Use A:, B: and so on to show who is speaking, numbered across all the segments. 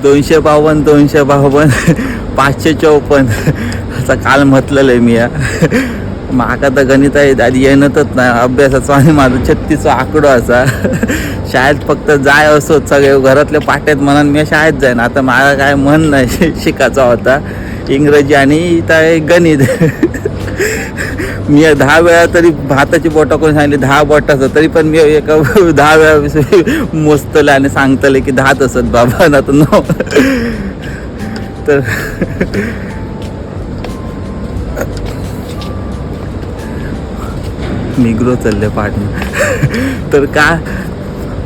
A: 252 252 554 असं काल म्हटलेलं आहे मी या. माका तर गणित आहे आधी येणतच नाही अभ्यासाचा आणि माझं 36चा आकडो असा. शाळेत फक्त जाय असो सगळे घरातल्या पाट्यात म्हणून मी शाळेत जाईन. आता मला काय मन नाही शिकायचा होता इंग्रजी आणि काय गणित. मी 10 वेळा तरी भाताची बोटं कोणी सांगितली 10 बोटाचं तरी पण मी एका 10 वेळा मोजतले आणि सांगतले की 10 असत बाबा ना तर नो. तर निग्रो चालले पाठनं. तर का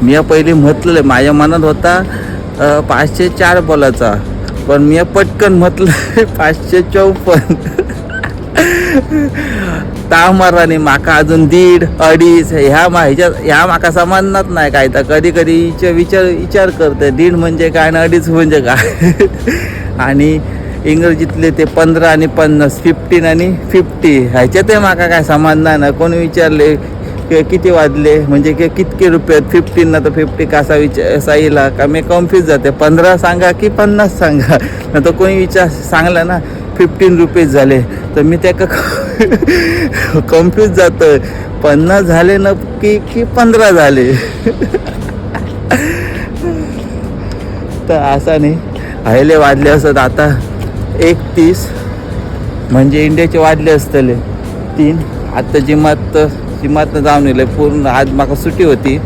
A: मी पहिले म्हटलं माझ्या मनात होता 504 बोलाचा पण मी पटकन म्हटलं 554. तामाराने माका अजून 1.5 2.5 ह्या माका समजणार नाही काय तर कधी कधी विचार करते 1.5 म्हणजे काय आणि 2.5 म्हणजे काय. आणि इंग्रजीतले ते 15 आणि 50 15 आणि 50 ह्याच्यातही माका काय समजणार ना. कोणी विचारले किती वाजले म्हणजे कितके रुपये 15 ना तर 50 कसा साईला का मी कन्फ्यूज जाते 15 सांगा की 50 सांगा ना. तर कोणी सांगलं ना 15 रुपीज झाले तर मी त्या कन्फ्यूज जातं 50 झाले ना की 15 झाले. तर असा नाही हायले वाजले असत आता 1:30 म्हणजे इंडियाचे वाजले असतले 3. आता जिमातनं जाऊन येलं पूर्ण. आज माका सुट्टी होती.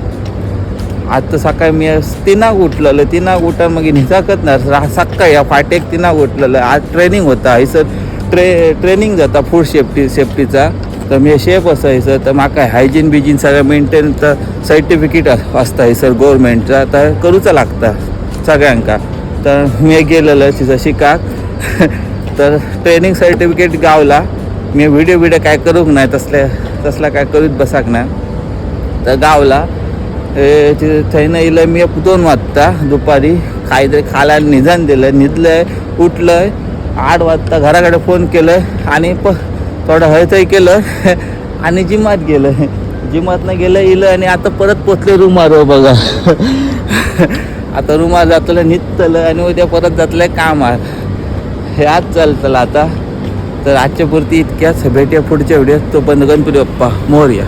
A: आता सकाळी मी 3 उठलेलं 3 उठा मग निजाकत ना सकाळी या फाटेक 3 उठलेलं. आज ट्रेनिंग होता हैसर ट्रेनिंग जाता फूड सेफ्टीचा. तर मी शेफ असं हैसर तर माका हायजीन बिजीन सगळं मेंटेन तर सर्टिफिकेट असतं हैसर गव्हर्मेंटचा तर करूचा लागता सगळ्यांका. तर मी गेलेलं तिथं शिकाक. तर ट्रेनिंग सर्टिफिकेट गावला. मी व्हिडिओ काय करूक नाही तसला काय करूच बसाक नाही. तर गावला थंयनं येलं मी 2 वाजता दुपारी काहीतरी खायला निधान दिलं निधलंय उठलंय 8 वाजता घराकडे फोन केलं आणि थोडं हळचई केलं आणि जिमात गेलं. जिमातनं गेलं इलं आणि आता परत पोचले रूमावर बघा. आता रूमावर जातलं निघतलं आणि उद्या परत जातलं कामात. हे आज चालतं आता. तर आजच्या पुरती इतक्याच भेटूया पुढच्या व्हिडिओत. तोपर्यंत गणपती बाप्पा मोरया.